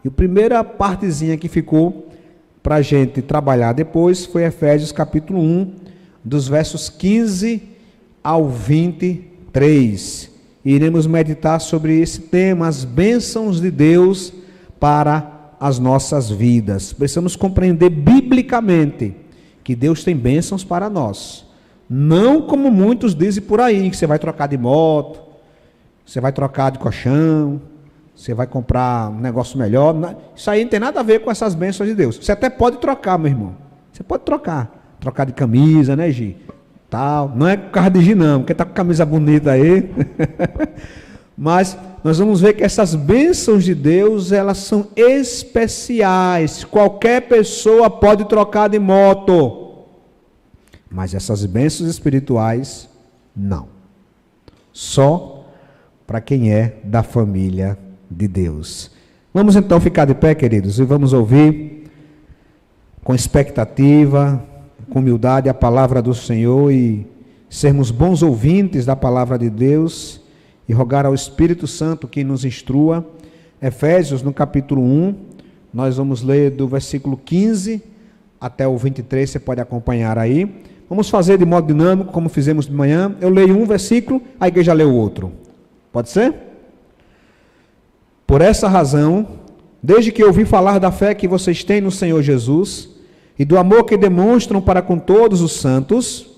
E a primeira partezinha que ficou para a gente trabalhar depois foi Efésios capítulo 1, dos versos 15 ao 23. E iremos meditar sobre esse tema, as bênçãos de Deus para as nossas vidas. Precisamos compreender biblicamente que Deus tem bênçãos para nós. Não como muitos dizem por aí, que você vai trocar de moto, você vai trocar de colchão, você vai comprar um negócio melhor. Isso aí não tem nada a ver com essas bênçãos de Deus. Você até pode trocar, meu irmão. Você pode trocar de camisa, né, Gi? Tal. Não é por causa de Gi, não, porque está com camisa bonita aí. Mas nós vamos ver que essas bênçãos de Deus, elas são especiais. Qualquer pessoa pode trocar de moto. Mas essas bênçãos espirituais, não. Só para quem é da família de Deus. Vamos então ficar de pé, queridos, e vamos ouvir com expectativa, com humildade a palavra do Senhor e sermos bons ouvintes da palavra de Deus e rogar ao Espírito Santo que nos instrua. Efésios, no capítulo 1, nós vamos ler do versículo 15 até o 23, você pode acompanhar aí. Vamos fazer de modo dinâmico, como fizemos de manhã. Eu leio um versículo, a igreja lê o outro. Pode ser? Por essa razão, desde que ouvi falar da fé que vocês têm no Senhor Jesus e do amor que demonstram para com todos os santos,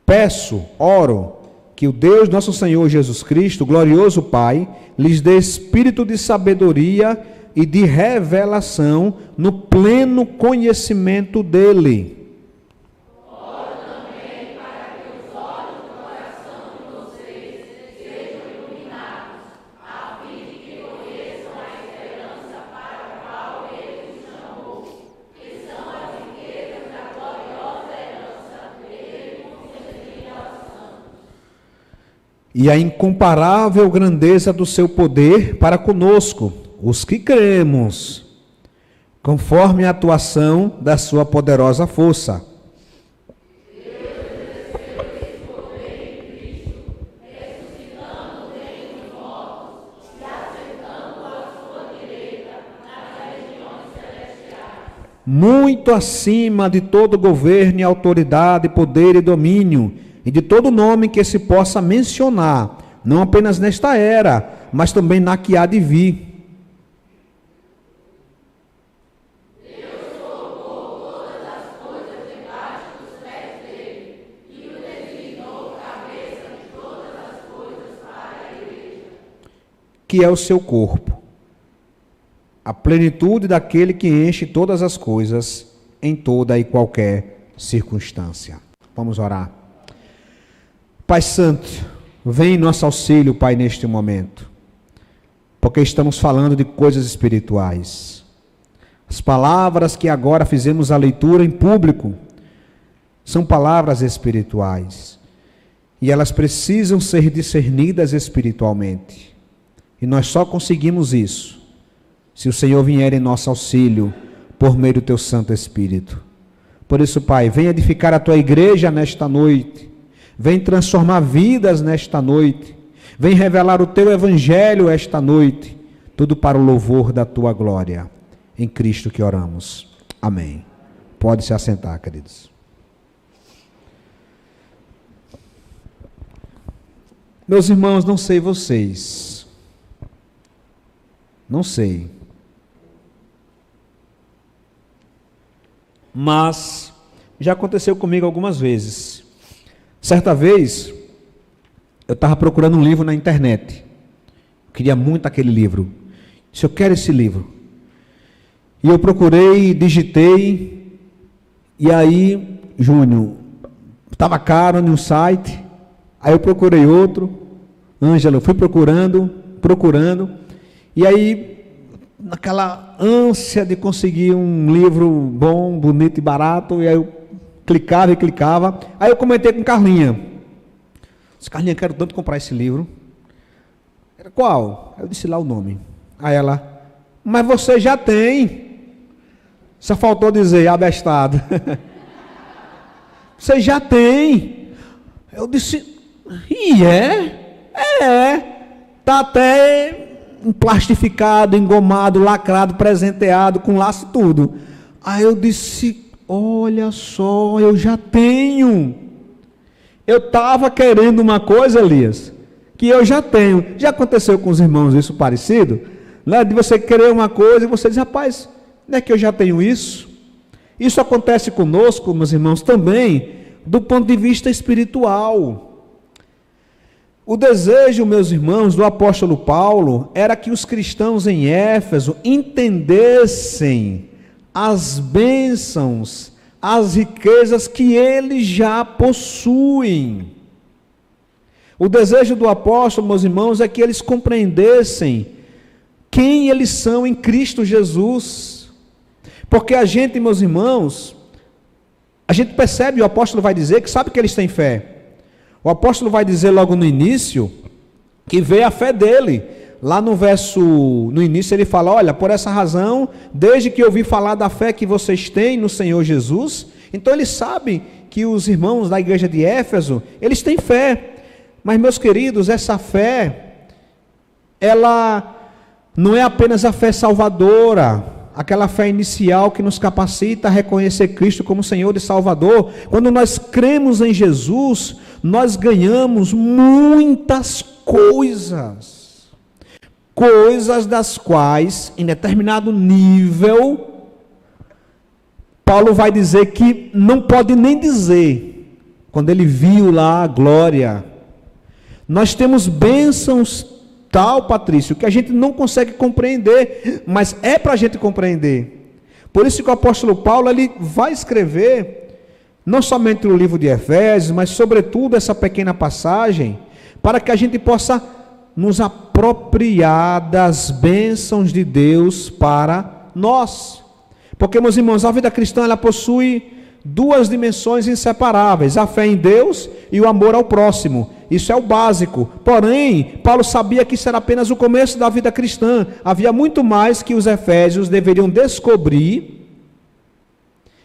peço, oro, que o Deus nosso Senhor Jesus Cristo, glorioso Pai, lhes dê espírito de sabedoria e de revelação no pleno conhecimento dele. Oro também para que os olhos do coração de vocês sejam iluminados, a fim de que conheçam a esperança para a qual ele os chamou, que são as riquezas da gloriosa herança dele concedida aos santos. E a incomparável grandeza do seu poder para conosco, os que cremos, conforme a atuação da sua poderosa força. Muito acima de todo governo e autoridade, poder e domínio, e de todo nome que se possa mencionar, não apenas nesta era, mas também na que há de vir. Que é o seu corpo, a plenitude daquele que enche todas as coisas em toda e qualquer circunstância. Vamos orar. Pai Santo, vem em nosso auxílio, Pai, neste momento, porque estamos falando de coisas espirituais. As palavras que agora fizemos a leitura em público são palavras espirituais, e elas precisam ser discernidas espiritualmente. E nós só conseguimos isso se o Senhor vier em nosso auxílio por meio do teu Santo Espírito. Por isso, Pai, vem edificar a tua igreja nesta noite, vem transformar vidas nesta noite, vem revelar o teu evangelho esta noite, tudo para o louvor da tua glória. Em Cristo que oramos. Amém. Pode se assentar, queridos. Meus irmãos, não sei vocês, não sei. Mas já aconteceu comigo algumas vezes. Certa vez, eu estava procurando um livro na internet. Eu queria muito aquele livro. Disse, eu quero esse livro. E eu procurei, digitei. E aí, Júnior, estava caro em um site. Aí eu procurei outro. Ângela, eu fui procurando. E aí, naquela ânsia de conseguir um livro bom, bonito e barato, e aí eu clicava. Aí eu comentei com Carlinha. Disse, Carlinha, quero tanto comprar esse livro. Era qual? Aí eu disse lá o nome. Aí ela, mas você já tem. Só faltou dizer, abestado. Você já tem. Eu disse, e está até plastificado, engomado, lacrado, presenteado, com laço e tudo. Aí eu disse, olha só, eu já tenho. Eu estava querendo uma coisa, Elias, que eu já tenho. Já aconteceu com os irmãos isso parecido? Né? De você querer uma coisa e você diz, rapaz, não é que eu já tenho isso? Isso acontece conosco, meus irmãos, também, do ponto de vista espiritual. O desejo, meus irmãos, do apóstolo Paulo, era que os cristãos em Éfeso entendessem as bênçãos, as riquezas que eles já possuem. O desejo do apóstolo, meus irmãos, é que eles compreendessem quem eles são em Cristo Jesus. Porque a gente, meus irmãos, a gente percebe, o apóstolo vai dizer que sabe que eles têm fé. O apóstolo vai dizer logo no início que vê a fé dele. Lá no início ele fala, olha, por essa razão, desde que eu ouvi falar da fé que vocês têm no Senhor Jesus, então ele sabe que os irmãos da igreja de Éfeso, eles têm fé. Mas, meus queridos, essa fé, ela não é apenas a fé salvadora, aquela fé inicial que nos capacita a reconhecer Cristo como Senhor e Salvador. Quando nós cremos em Jesus, nós ganhamos muitas coisas das quais, em determinado nível, Paulo vai dizer que não pode nem dizer, quando ele viu lá a glória. Nós temos bênçãos tal, Patrício, que a gente não consegue compreender, mas é para a gente compreender. Por isso que o apóstolo Paulo, ele vai escrever, não somente no livro de Efésios, mas sobretudo essa pequena passagem, para que a gente possa nos apropriar das bênçãos de Deus para nós. Porque, meus irmãos, a vida cristã, ela possui duas dimensões inseparáveis, a fé em Deus e o amor ao próximo. Isso é o básico. Porém, Paulo sabia que isso era apenas o começo da vida cristã. Havia muito mais que os efésios deveriam descobrir,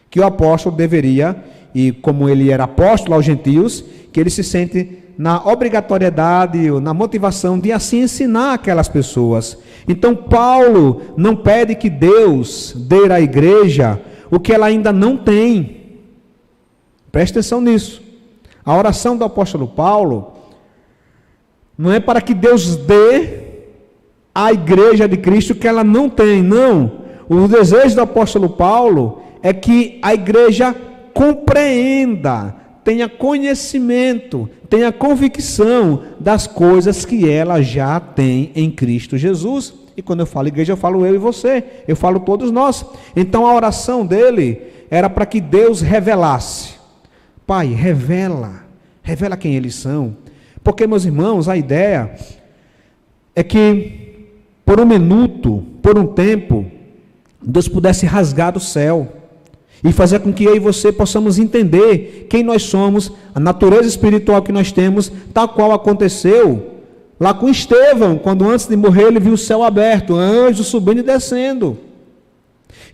que o apóstolo deveria, e como ele era apóstolo aos gentios, que ele se sente na obrigatoriedade, na motivação de assim ensinar aquelas pessoas. Então Paulo não pede que Deus dê à igreja o que ela ainda não tem. Preste atenção nisso. A oração do apóstolo Paulo não é para que Deus dê à igreja de Cristo o que ela não tem, não. O desejo do apóstolo Paulo é que a igreja compreenda, tenha conhecimento, tenha convicção das coisas que ela já tem em Cristo Jesus. E quando eu falo igreja, eu falo eu e você, eu falo todos nós. Então a oração dele era para que Deus revelasse. Pai, revela quem eles são. Porque, meus irmãos, a ideia é que por um minuto, por um tempo, Deus pudesse rasgar o céu e fazer com que eu e você possamos entender quem nós somos, a natureza espiritual que nós temos, tal qual aconteceu lá com Estevão, quando antes de morrer ele viu o céu aberto, anjos subindo e descendo.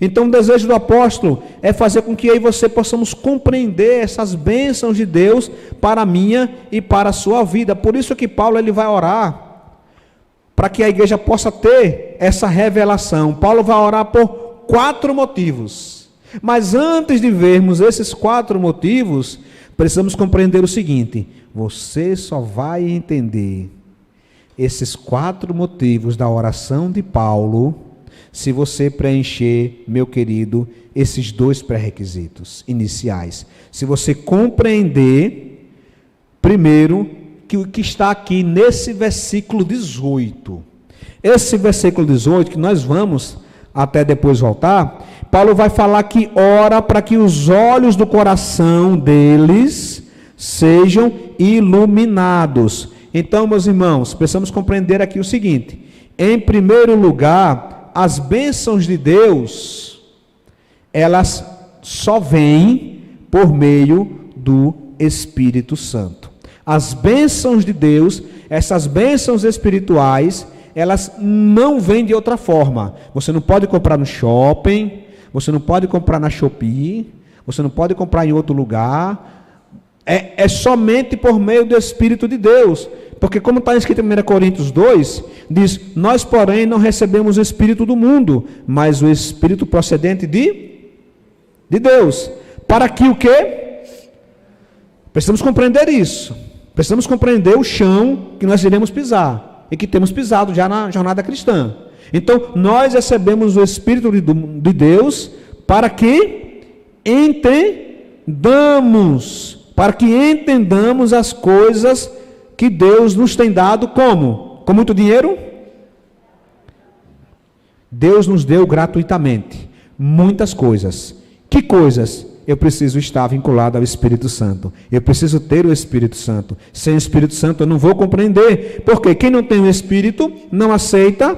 Então o desejo do apóstolo é fazer com que eu e você possamos compreender essas bênçãos de Deus para a minha e para a sua vida. Por isso que Paulo ele vai orar, para que a igreja possa ter essa revelação. Paulo vai orar por 4 motivos. Mas antes de vermos esses 4 motivos, precisamos compreender o seguinte: você só vai entender esses 4 motivos da oração de Paulo se você preencher, meu querido, esses 2 pré-requisitos iniciais. Se você compreender, primeiro, que o que está aqui nesse versículo 18. Esse versículo 18, que nós vamos até depois voltar, Paulo vai falar que ora para que os olhos do coração deles sejam iluminados. Então, meus irmãos, precisamos compreender aqui o seguinte: em primeiro lugar, as bênçãos de Deus, elas só vêm por meio do Espírito Santo. As bênçãos de Deus, essas bênçãos espirituais, elas não vêm de outra forma. Você não pode comprar no shopping, você não pode comprar na Shopee, você não pode comprar em outro lugar. É somente por meio do Espírito de Deus. Porque como está escrito em 1 Coríntios 2, diz, nós porém não recebemos o Espírito do mundo, mas o Espírito procedente de Deus. Para que o quê? Precisamos compreender isso. Precisamos compreender o chão que nós iremos pisar. E que temos pisado já na jornada cristã. Então, nós recebemos o Espírito de Deus para que entendamos as coisas que Deus nos tem dado como? Com muito dinheiro? Deus nos deu gratuitamente muitas coisas. Que coisas? Eu preciso estar vinculado ao Espírito Santo. Eu preciso ter o Espírito Santo. Sem o Espírito Santo eu não vou compreender. Porque quem não tem o Espírito não aceita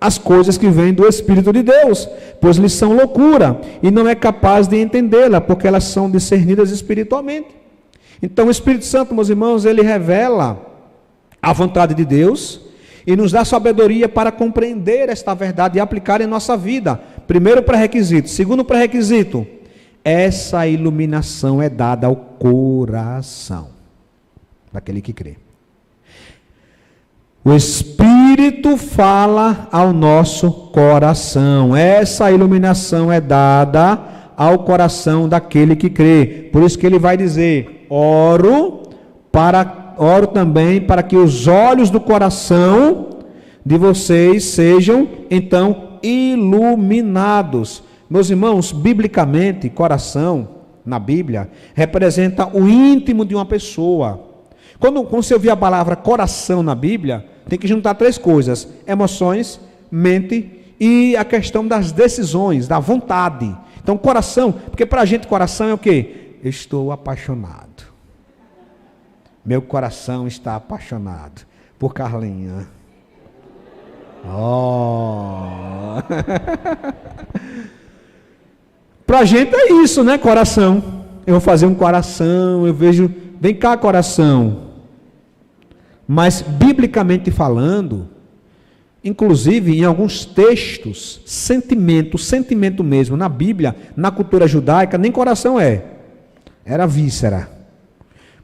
as coisas que vêm do Espírito de Deus, pois lhes são loucura e não é capaz de entendê-la, porque elas são discernidas espiritualmente. Então o Espírito Santo, meus irmãos, ele revela a vontade de Deus e nos dá sabedoria para compreender esta verdade e aplicar em nossa vida. Primeiro pré-requisito. Segundo pré-requisito, essa iluminação é dada ao coração daquele que crê. O Espírito fala ao nosso coração. Essa iluminação é dada ao coração daquele que crê. Por isso que ele vai dizer, oro também para que os olhos do coração de vocês sejam, então, iluminados. Meus irmãos, biblicamente, coração, na Bíblia, representa o íntimo de uma pessoa. Quando você ouvir a palavra coração na Bíblia, tem que juntar três coisas: emoções, mente e a questão das decisões, da vontade. Então, coração, porque para a gente coração é o quê? Eu estou apaixonado. Meu coração está apaixonado por Carlinha. Oh! Para a gente é isso, né? Coração. Eu vou fazer um coração, eu vejo, vem cá, coração. Mas, biblicamente falando, inclusive em alguns textos, sentimento mesmo, na Bíblia, na cultura judaica, nem coração era víscera.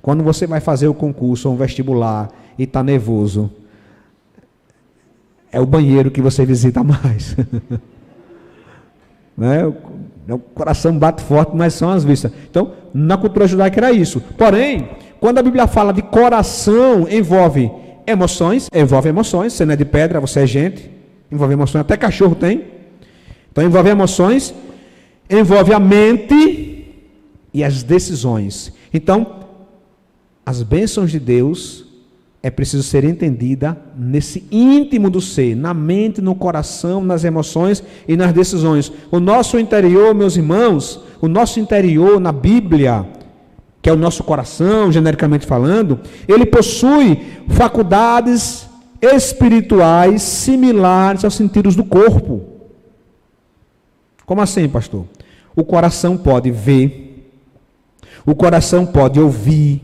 Quando você vai fazer o concurso ou um vestibular e está nervoso, é o banheiro que você visita mais. Né? O coração bate forte, mas são as vísceras. Então, na cultura judaica era isso. Porém, quando a Bíblia fala de coração, envolve emoções, você não é de pedra, você é gente, envolve emoções, até cachorro tem. Então envolve emoções, envolve a mente e as decisões. Então, as bênçãos de Deus é preciso ser entendida nesse íntimo do ser, na mente, no coração, nas emoções e nas decisões. O nosso interior, meus irmãos, o nosso interior na Bíblia, que é o nosso coração, genericamente falando, ele possui faculdades espirituais similares aos sentidos do corpo. Como assim, pastor? O coração pode ver, o coração pode ouvir,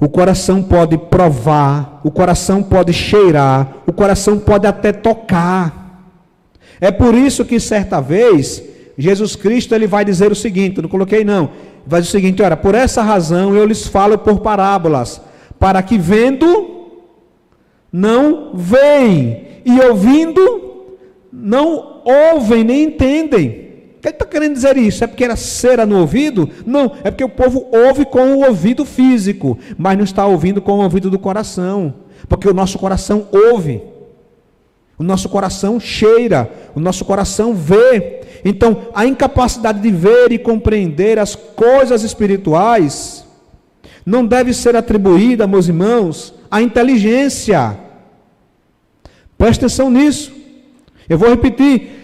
o coração pode provar, o coração pode cheirar, o coração pode até tocar. É por isso que certa vez, Jesus Cristo ele vai dizer o seguinte, não coloquei não, vai dizer o seguinte, olha, por essa razão eu lhes falo por parábolas, para que vendo, não veem, e ouvindo, não ouvem nem entendem. O que ele está querendo dizer isso? É porque era cera no ouvido? Não, é porque o povo ouve com o ouvido físico, mas não está ouvindo com o ouvido do coração, porque o nosso coração ouve, o nosso coração cheira, o nosso coração vê. Então, a incapacidade de ver e compreender as coisas espirituais não deve ser atribuída, meus irmãos, à inteligência. Preste atenção nisso. Eu vou repetir.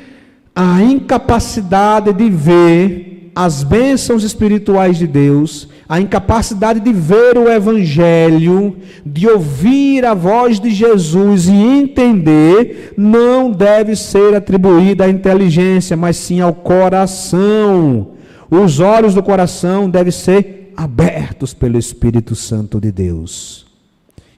A incapacidade de ver as bênçãos espirituais de Deus, a incapacidade de ver o Evangelho, de ouvir a voz de Jesus e entender, não deve ser atribuída à inteligência, mas sim ao coração. Os olhos do coração devem ser abertos pelo Espírito Santo de Deus.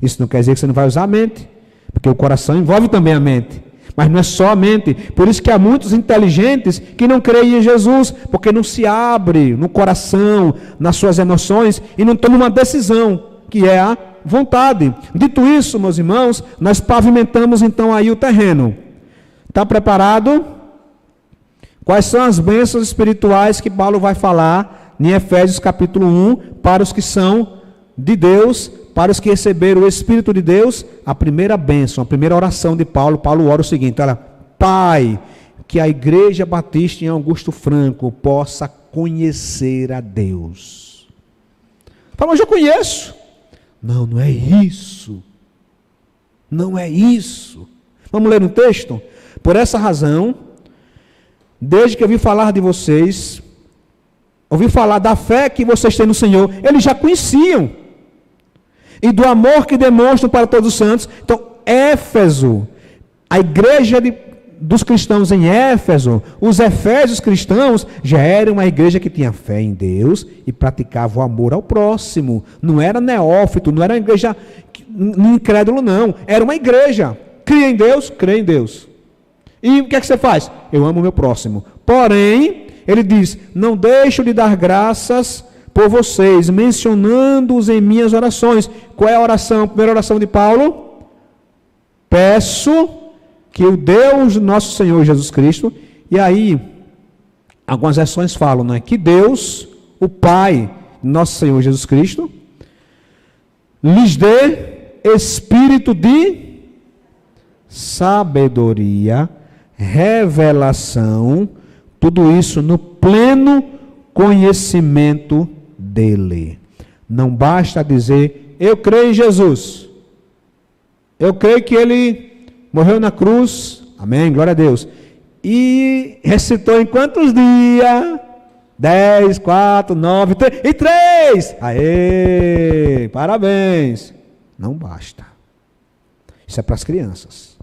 Isso não quer dizer que você não vai usar a mente, porque o coração envolve também a mente. Mas não é somente. Por isso que há muitos inteligentes que não creem em Jesus, porque não se abre no coração, nas suas emoções, e não toma uma decisão, que é a vontade. Dito isso, meus irmãos, nós pavimentamos então aí o terreno. Está preparado? Quais são as bênçãos espirituais que Paulo vai falar em Efésios capítulo 1 para os que são de Deus, para os que receberam o Espírito de Deus? A primeira bênção, a primeira oração de Paulo, Paulo ora o seguinte, olha, Pai, que a Igreja Batista em Augusto Franco possa conhecer a Deus. Fala, mas eu conheço. Não, não é isso. Não é isso. Vamos ler um texto? Por essa razão, desde que eu ouvi falar de vocês, ouvi falar da fé que vocês têm no Senhor, eles já conheciam, e do amor que demonstram para todos os santos. Então, Éfeso, a igreja dos cristãos em Éfeso, os efésios cristãos, já era uma igreja que tinha fé em Deus e praticava o amor ao próximo. Não era neófito, não era uma igreja incrédulo, não. Era uma igreja. Cria em Deus, crê em Deus. E o que é que você faz? Eu amo o meu próximo. Porém, ele diz, não deixo de dar graças por vocês, mencionando-os em minhas orações. Qual é a oração? A primeira oração de Paulo? Peço que o Deus nosso Senhor Jesus Cristo, e aí, algumas versões falam, não é? Que Deus, o Pai, nosso Senhor Jesus Cristo, lhes dê espírito de sabedoria, revelação, tudo isso no pleno conhecimento dele. Não basta dizer, eu creio em Jesus, eu creio que ele morreu na cruz, amém, glória a Deus, e recitou em quantos dias? 10, 4, 9, 3, e 3, aê, parabéns. Não basta, isso é para as crianças,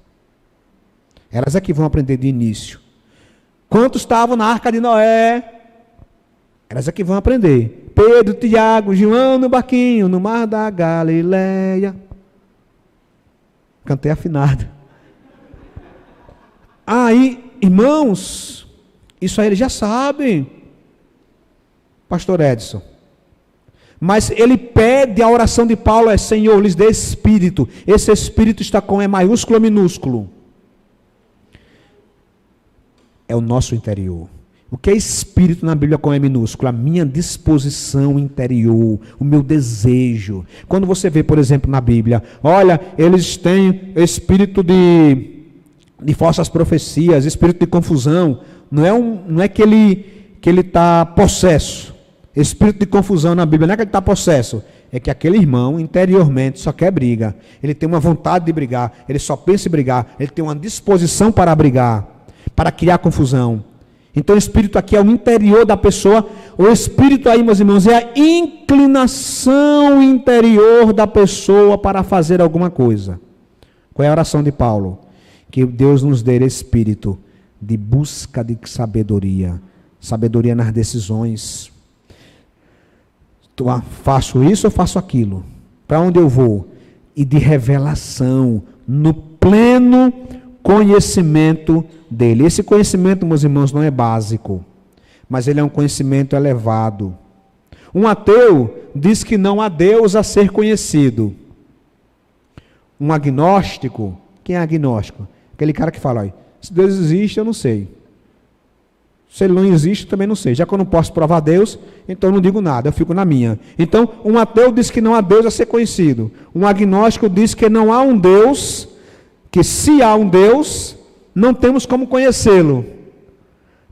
elas é que vão aprender de início. Quantos estavam na arca de Noé? Elas é que vão aprender. Pedro, Tiago, João no barquinho, no mar da Galileia. Cantei afinado. Aí, irmãos, isso aí eles já sabem, pastor Edson. Mas ele pede, a oração de Paulo é, Senhor, lhes dê espírito. Esse espírito está com E maiúsculo ou minúsculo? É o nosso interior. O que é espírito na Bíblia com E minúsculo? A minha disposição interior, o meu desejo. Quando você vê, por exemplo, na Bíblia, olha, eles têm espírito de falsas profecias, espírito de confusão. Não é que ele está possesso. Espírito de confusão na Bíblia não é que ele está possesso. É que aquele irmão interiormente só quer briga. Ele tem uma vontade de brigar. Ele só pensa em brigar. Ele tem uma disposição para brigar, para criar confusão. Então o espírito aqui é o interior da pessoa. O espírito aí, meus irmãos, é a inclinação interior da pessoa para fazer alguma coisa. Qual é a oração de Paulo? Que Deus nos dê espírito de busca de sabedoria. Sabedoria nas decisões. Faço isso ou faço aquilo? Para onde eu vou? E de revelação, no pleno conhecimento dele. Esse conhecimento, meus irmãos, não é básico, mas ele é um conhecimento elevado. Um ateu diz que não há Deus a ser conhecido. Um agnóstico, quem é agnóstico? Aquele cara que fala, se Deus existe, eu não sei. Se ele não existe, eu também não sei. Já que eu não posso provar Deus, então eu não digo nada, eu fico na minha. Então, um ateu diz que não há Deus a ser conhecido. Um agnóstico diz que não há um Deus, que se há um Deus, não temos como conhecê-lo.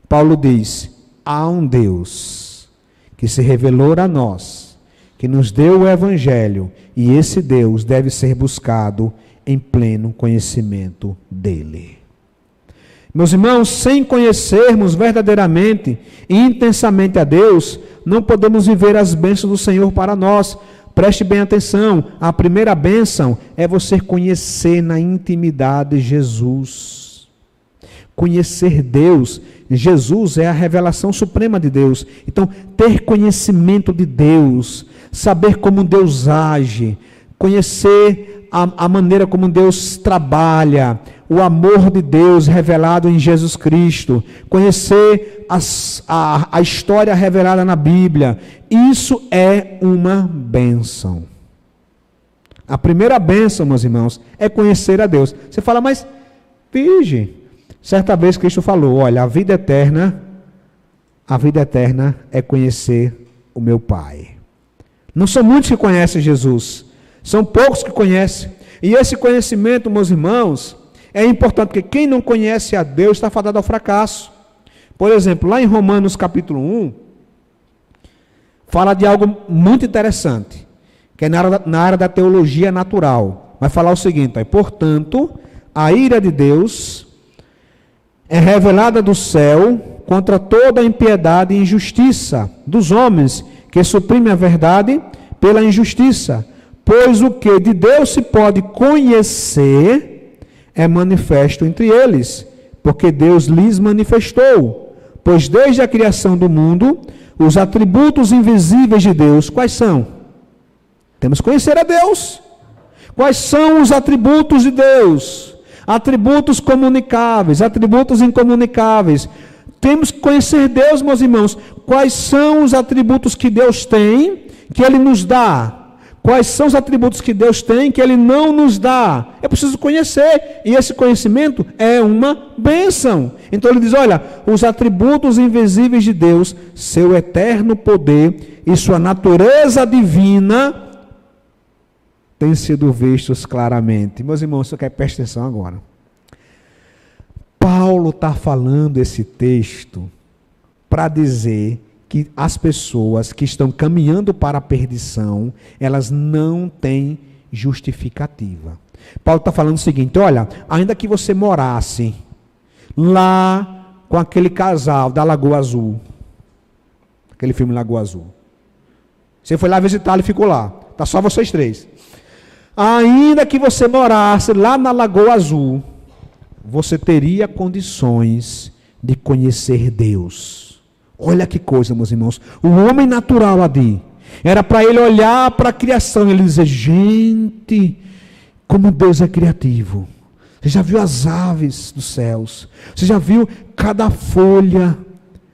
Paulo diz, há um Deus que se revelou a nós, que nos deu o Evangelho, e esse Deus deve ser buscado em pleno conhecimento dele. Meus irmãos, sem conhecermos verdadeiramente e intensamente a Deus, não podemos viver as bênçãos do Senhor para nós. Preste bem atenção, a primeira bênção é você conhecer na intimidade Jesus. Conhecer Deus, Jesus é a revelação suprema de Deus. Então, ter conhecimento de Deus, saber como Deus age, conhecer a maneira como Deus trabalha, o amor de Deus revelado em Jesus Cristo, conhecer a história revelada na Bíblia, isso é uma bênção. A primeira bênção, meus irmãos, é conhecer a Deus. Você fala, mas, virgem, certa vez Cristo falou, olha, a vida eterna é conhecer o meu Pai. Não são muitos que conhecem Jesus, são poucos que conhecem. E esse conhecimento, meus irmãos, é importante, porque quem não conhece a Deus está fadado ao fracasso. Por exemplo, lá em Romanos capítulo 1, fala de algo muito interessante, que é na área da teologia natural. Vai falar o seguinte, portanto, a ira de Deus é revelada do céu contra toda a impiedade e injustiça dos homens, que suprimem a verdade pela injustiça. Pois o que de Deus se pode conhecer é manifesto entre eles, porque Deus lhes manifestou. Pois desde a criação do mundo, os atributos invisíveis de Deus, quais são? Temos que conhecer a Deus. Quais são os atributos de Deus? Atributos comunicáveis, atributos incomunicáveis. Temos que conhecer Deus, meus irmãos. Quais são os atributos que Deus tem, que Ele nos dá? Quais são os atributos que Deus tem, que Ele não nos dá? É preciso conhecer, e esse conhecimento é uma bênção. Então ele diz, olha, os atributos invisíveis de Deus, seu eterno poder e sua natureza divina, têm sido vistos claramente. Meus irmãos, você quer prestar atenção agora. Paulo está falando esse texto para dizer que as pessoas que estão caminhando para a perdição, elas não têm justificativa. Paulo está falando o seguinte, olha, ainda que você morasse lá com aquele casal da Lagoa Azul, aquele filme Lagoa Azul, você foi lá visitá-lo e ficou lá, está só vocês três. Ainda que você morasse lá na Lagoa Azul, você teria condições de conhecer Deus. Olha que coisa, meus irmãos. O homem natural ali, era para ele olhar para a criação e ele dizer, gente, como Deus é criativo. Você já viu as aves dos céus? Você já viu cada folha?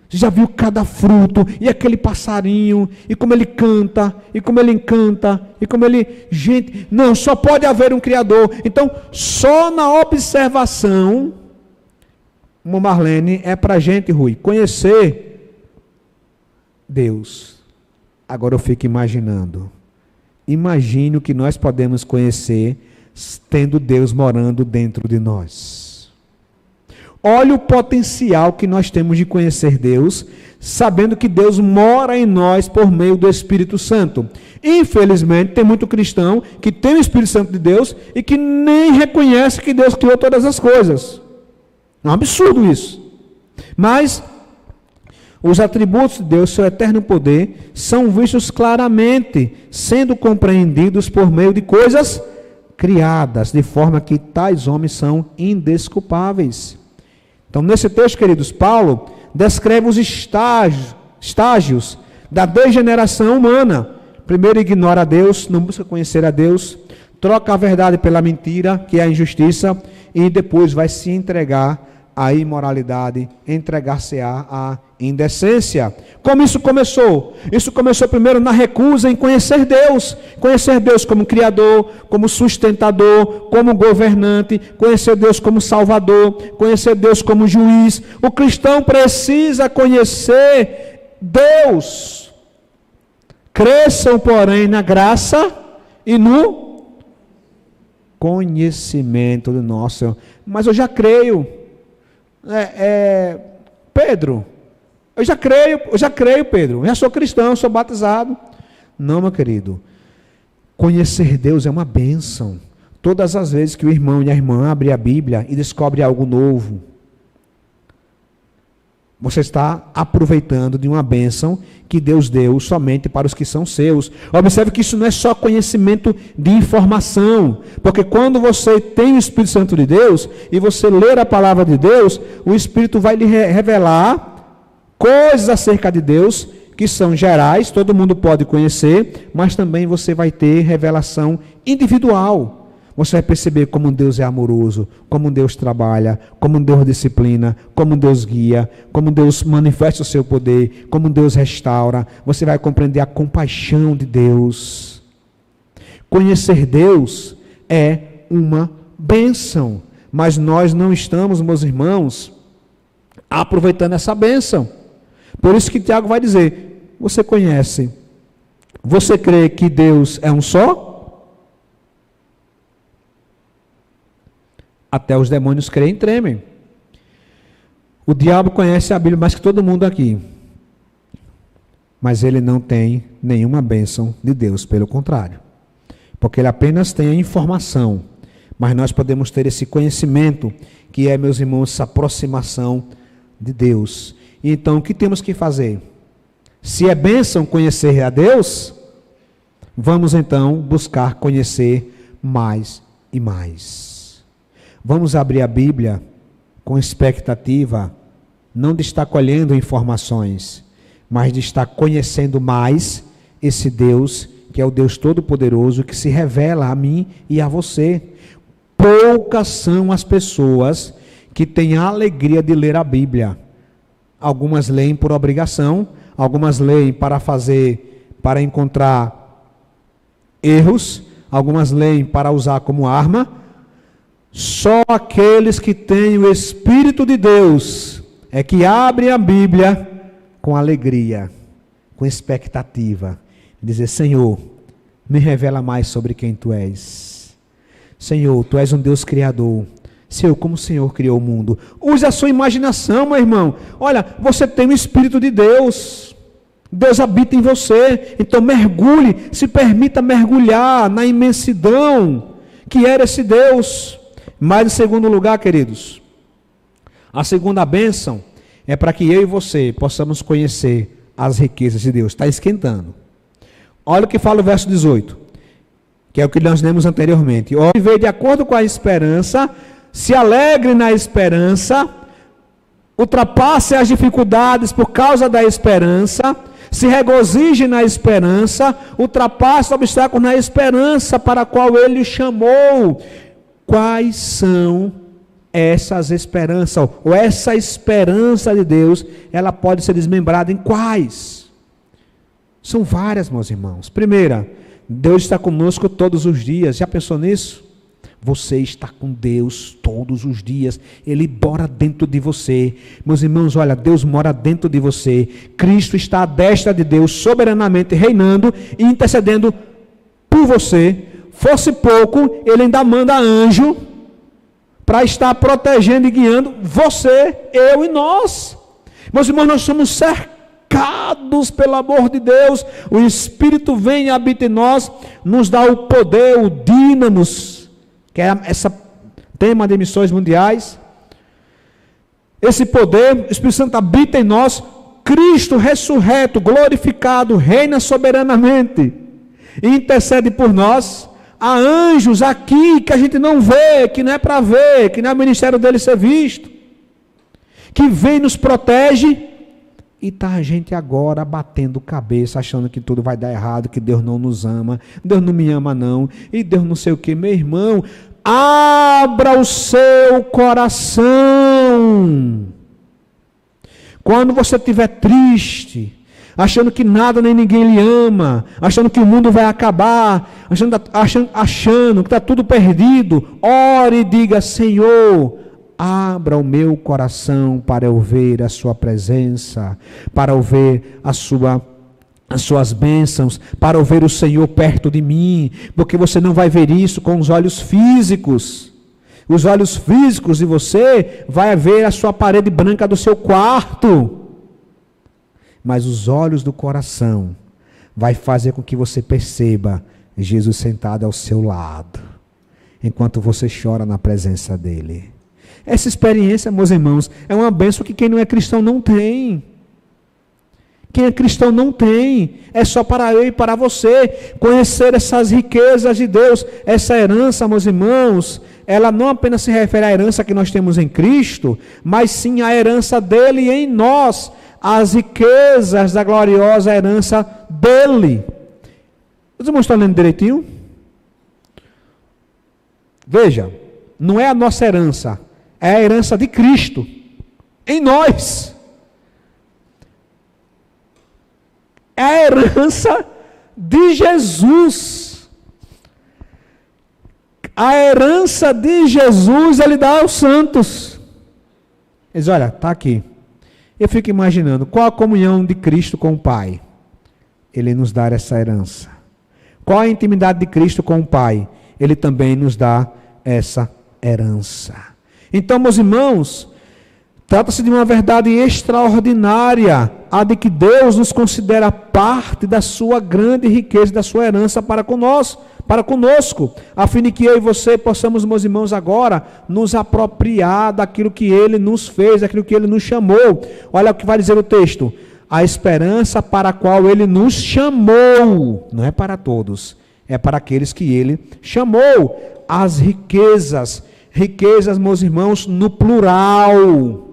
Você já viu cada fruto? E aquele passarinho? E como ele canta? E como ele encanta? E como ele... Gente, não, só pode haver um Criador. Então, só na observação, uma Marlene, é para a gente, Rui, conhecer Deus. Agora eu fico imaginando. Imagine o que nós podemos conhecer tendo Deus morando dentro de nós. Olha o potencial que nós temos de conhecer Deus, sabendo que Deus mora em nós por meio do Espírito Santo. Infelizmente, tem muito cristão que tem o Espírito Santo de Deus e que nem reconhece que Deus criou todas as coisas. É um absurdo isso. Mas os atributos de Deus, seu eterno poder, são vistos claramente, sendo compreendidos por meio de coisas criadas, de forma que tais homens são indesculpáveis. Então, nesse texto, queridos, Paulo descreve os estágios da degeneração humana. Primeiro, ignora a Deus, não busca conhecer a Deus, troca a verdade pela mentira, que é a injustiça, e depois vai se entregar à imoralidade, entregar-se-á à indecência. Como isso começou? Isso começou primeiro na recusa em conhecer Deus como Criador, como sustentador, como governante, conhecer Deus como Salvador, conhecer Deus como juiz. O cristão precisa conhecer Deus. Cresçam, porém, na graça e no conhecimento do nosso Senhor. Mas eu já creio. Pedro, eu já creio, Pedro, eu já sou cristão, sou batizado. Não, meu querido, conhecer Deus é uma bênção. Todas as vezes que o irmão e a irmã abrem a Bíblia e descobrem algo novo, você está aproveitando de uma bênção que Deus deu somente para os que são seus. Observe que isso não é só conhecimento de informação, porque quando você tem o Espírito Santo de Deus e você ler a palavra de Deus, o Espírito vai lhe revelar coisas acerca de Deus que são gerais, todo mundo pode conhecer, mas também você vai ter revelação individual. você vai perceber como Deus é amoroso, como Deus trabalha, como Deus disciplina, como Deus guia, como Deus manifesta o seu poder, como Deus restaura. Você vai compreender a compaixão de Deus. Conhecer Deus é uma bênção, mas nós não estamos, meus irmãos, aproveitando essa bênção. Por isso que Tiago vai dizer: você conhece, você crê que Deus é um só? Até os demônios creem e tremem. O diabo conhece a Bíblia mais que todo mundo aqui, mas ele não tem nenhuma bênção de Deus, pelo contrário, porque ele apenas tem a informação, mas nós podemos ter esse conhecimento, que é, meus irmãos, essa aproximação de Deus. Então, o que temos que fazer? Se é bênção conhecer a Deus, vamos então buscar conhecer mais e mais. Vamos abrir a Bíblia com expectativa, não de estar colhendo informações, mas de estar conhecendo mais esse Deus, que é o Deus Todo-Poderoso, que se revela a mim e a você. Poucas são as pessoas que têm a alegria de ler a Bíblia. Algumas leem por obrigação, algumas leem para encontrar erros, algumas leem para usar como arma. Só aqueles que têm o Espírito de Deus é que abrem a Bíblia com alegria, com expectativa, dizer: Senhor, me revela mais sobre quem Tu és. Senhor, Tu és um Deus criador. Senhor, como o Senhor criou o mundo. Use a sua imaginação, meu irmão. Olha, você tem o Espírito de Deus. Deus habita em você. Então mergulhe, se permita mergulhar na imensidão que era esse Deus. Mas em segundo lugar, queridos, a segunda bênção é para que eu e você possamos conhecer as riquezas de Deus. Está esquentando. Olha o que fala o verso 18, que é o que nós lemos anteriormente. Viver de acordo com a esperança, se alegre na esperança, ultrapasse as dificuldades por causa da esperança, se regozije na esperança, ultrapasse obstáculos na esperança para a qual Ele o chamou. Quais são essas esperanças? Ou essa esperança de Deus, ela pode ser desmembrada em quais? São várias, meus irmãos. Primeira, Deus está conosco todos os dias. Já pensou nisso? Você está com Deus todos os dias. Ele mora dentro de você. Meus irmãos, olha, Deus mora dentro de você. Cristo está à destra de Deus, soberanamente reinando e intercedendo por você. Fosse pouco, Ele ainda manda anjo para estar protegendo e guiando você, eu e nós. Meus irmãos, nós somos cercados pelo amor de Deus. O Espírito vem e habita em nós, nos dá o poder, o dínamos, que é esse tema de missões mundiais. Esse poder, o Espírito Santo habita em nós. Cristo ressurreto, glorificado, reina soberanamente e intercede por nós. Há anjos aqui que a gente não vê, que não é para ver, que não é o ministério dele ser visto, que vem e nos protege, e está a gente agora batendo cabeça, achando que tudo vai dar errado, que Deus não nos ama, Deus não me ama não, e Deus não sei o que. Meu irmão, abra o seu coração. Quando você estiver triste, achando que nada nem ninguém lhe ama, achando que o mundo vai acabar, achando que está tudo perdido, ore e diga: Senhor, abra o meu coração para eu ver a sua presença, para eu ver as suas bênçãos, para eu ver o Senhor perto de mim, porque você não vai ver isso com os olhos físicos. Os olhos físicos de você vai ver a sua parede branca do seu quarto. Mas os olhos do coração vai fazer com que você perceba Jesus sentado ao seu lado, enquanto você chora na presença dele. Essa experiência, meus irmãos, é uma bênção que quem não é cristão não tem. Quem é cristão não tem. É só para eu e para você conhecer essas riquezas de Deus. Essa herança, meus irmãos, ela não apenas se refere à herança que nós temos em Cristo, mas sim à herança dele em nós. As riquezas da gloriosa herança dele. Os irmãos estão lendo direitinho? Veja, não é a nossa herança, é a herança de Cristo em nós. É a herança de Jesus. A herança de Jesus Ele dá aos santos. Ele diz, olha, está aqui. Eu fico imaginando, qual a comunhão de Cristo com o Pai? Ele nos dá essa herança. Qual a intimidade de Cristo com o Pai? Ele também nos dá essa herança. Então, meus irmãos, trata-se de uma verdade extraordinária, a de que Deus nos considera parte da sua grande riqueza, da sua herança para conosco, a fim de que eu e você possamos, meus irmãos, agora nos apropriar daquilo que Ele nos fez, daquilo que Ele nos chamou. Olha o que vai dizer o texto: a esperança para a qual Ele nos chamou, não é para todos, é para aqueles que Ele chamou. As riquezas, meus irmãos, no plural.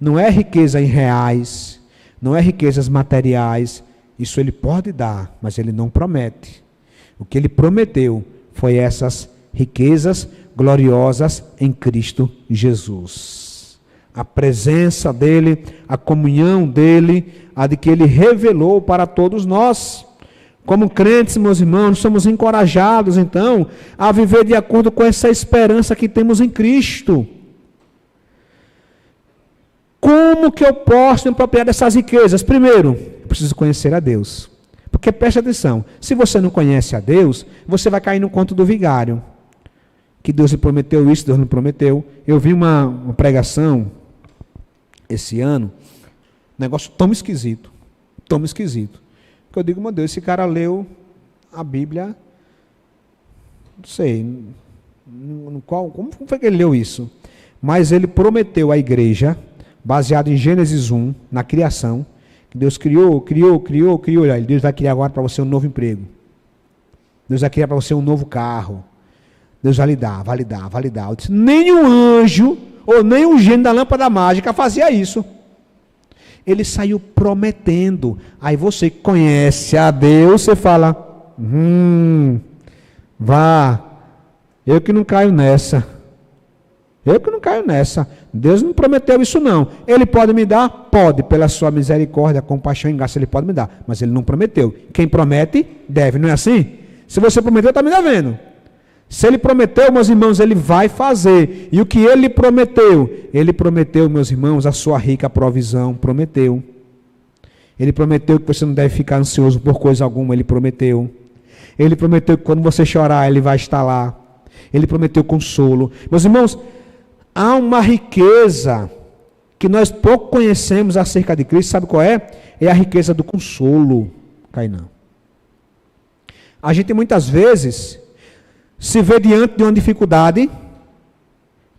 Não é riqueza em reais, não é riquezas materiais, isso Ele pode dar, mas Ele não promete. O que Ele prometeu foi essas riquezas gloriosas em Cristo Jesus. A presença dEle, a comunhão dEle, a de que Ele revelou para todos nós. Como crentes, meus irmãos, somos encorajados, então, a viver de acordo com essa esperança que temos em Cristo. Como que eu posso me apropriar dessas riquezas? Primeiro, eu preciso conhecer a Deus. Porque preste atenção, se você não conhece a Deus, você vai cair no conto do vigário. Que Deus lhe prometeu isso, Deus não prometeu. Eu vi uma pregação esse ano, um negócio tão esquisito, que eu digo, meu Deus, esse cara leu a Bíblia, não sei, como foi que ele leu isso? Mas ele prometeu à igreja, baseado em Gênesis 1, na criação, que Deus criou. Olha, Deus vai criar agora para você um novo emprego. Deus vai criar para você um novo carro. Deus vai lhe dar. Eu disse, nenhum anjo, ou nem um gênio da lâmpada mágica fazia isso. Ele saiu prometendo. Aí você que conhece a Deus, você fala, vá, eu que não caio nessa. Deus não prometeu isso não. Ele pode me dar? Pode, pela sua misericórdia, compaixão e graça, Ele pode me dar. Mas Ele não prometeu. Quem promete, deve, não é assim? Se você prometeu, está me devendo. Se Ele prometeu, meus irmãos, Ele vai fazer. E o que Ele prometeu? Ele prometeu, meus irmãos, a sua rica provisão. Prometeu. Ele prometeu que você não deve ficar ansioso por coisa alguma. Ele prometeu. Ele prometeu que quando você chorar, Ele vai estar lá. Ele prometeu consolo. Meus irmãos, há uma riqueza que nós pouco conhecemos acerca de Cristo, sabe qual é? É a riqueza do consolo, Cainã. A gente muitas vezes se vê diante de uma dificuldade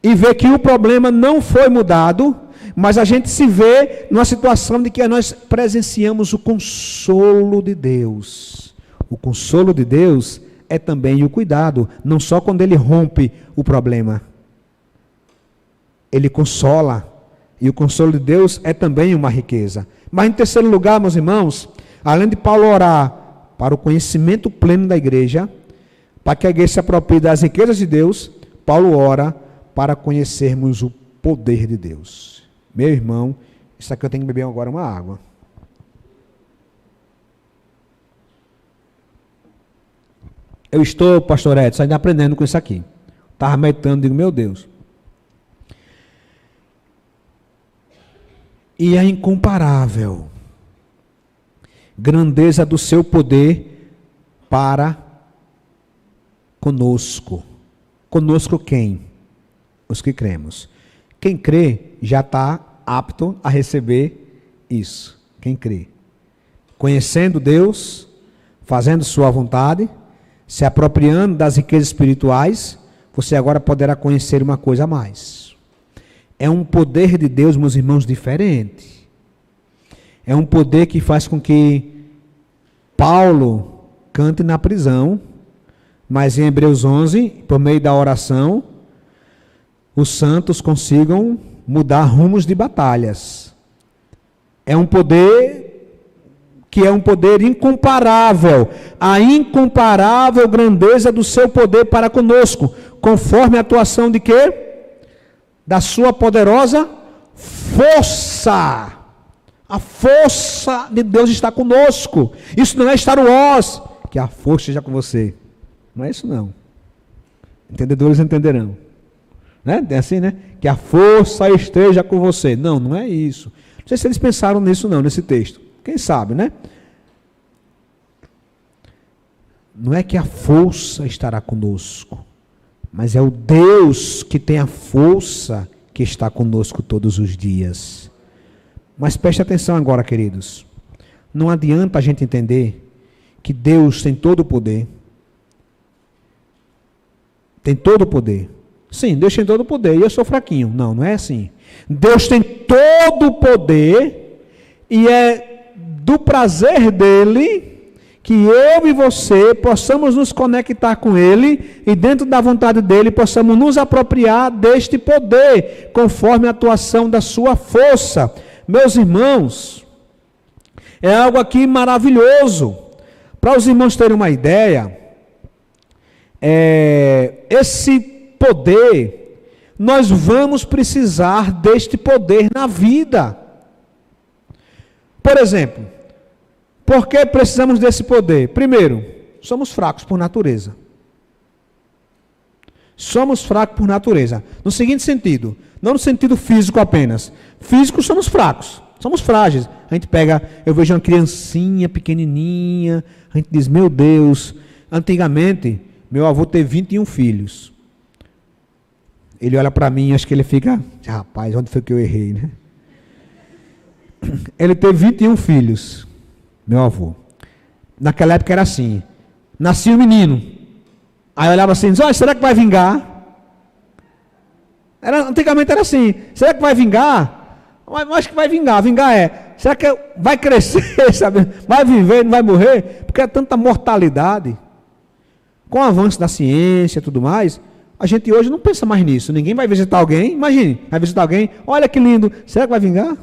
e vê que o problema não foi mudado, mas a gente se vê numa situação de que nós presenciamos o consolo de Deus. O consolo de Deus é também o cuidado, não só quando Ele rompe o problema. Ele consola, e o consolo de Deus é também uma riqueza. Mas em terceiro lugar, meus irmãos, além de Paulo orar para o conhecimento pleno da igreja, para que a igreja se aproprie das riquezas de Deus, Paulo ora para conhecermos o poder de Deus. Meu irmão, isso aqui eu tenho que beber agora uma água. Eu estou, pastor Edson, ainda aprendendo com isso aqui. Estava meditando, digo, meu Deus. E a incomparável grandeza do seu poder para conosco. Conosco quem? Os que cremos. Quem crê já está apto a receber isso. Quem crê. Conhecendo Deus, fazendo sua vontade, se apropriando das riquezas espirituais, você agora poderá conhecer uma coisa a mais. É um poder de Deus, meus irmãos, diferente. É um poder que faz com que Paulo cante na prisão, mas em Hebreus 11, por meio da oração, os santos consigam mudar rumos de batalhas. É um poder que é um poder incomparável, a incomparável grandeza do seu poder para conosco, conforme a atuação de quê? Da sua poderosa força. A força de Deus está conosco. Isso não é Star Wars, que a força esteja com você. Não é isso não. Entendedores entenderão. Né? Tem assim, né? Que a força esteja com você. Não, não é isso. Não sei se eles pensaram nisso não, nesse texto. Quem sabe, né? Não é que a força estará conosco, mas é o Deus que tem a força que está conosco todos os dias. Mas preste atenção agora, queridos. Não adianta a gente entender que Deus tem todo o poder. Tem todo o poder. Sim, Deus tem todo o poder e eu sou fraquinho. Não, não é assim. Deus tem todo o poder e é do prazer dele que eu e você possamos nos conectar com ele e dentro da vontade dele possamos nos apropriar deste poder, conforme a atuação da sua força. Meus irmãos, é algo aqui maravilhoso. Para os irmãos terem uma ideia, esse poder, nós vamos precisar deste poder na vida. Por exemplo, por que precisamos desse poder? Primeiro, somos fracos por natureza. Somos fracos por natureza. No seguinte sentido, não no sentido físico apenas. Físico somos fracos, somos frágeis. A gente pega, eu vejo uma criancinha pequenininha, a gente diz, meu Deus, antigamente, meu avô teve 21 filhos. Ele olha para mim, acho que ele fica, rapaz, onde foi que eu errei, né? Ele teve 21 filhos. Meu avô. Naquela época era assim. Nascia um menino. Aí olhava assim, olha, será que vai vingar? Antigamente era assim. Será que vai vingar? Mas acho que vai vingar. Vingar é. Será que vai crescer, sabe? Vai viver, não vai morrer? Porque é tanta mortalidade. Com o avanço da ciência e tudo mais, a gente hoje não pensa mais nisso. Ninguém vai visitar alguém. Imagine, vai visitar alguém. Olha que lindo. Será que vai vingar?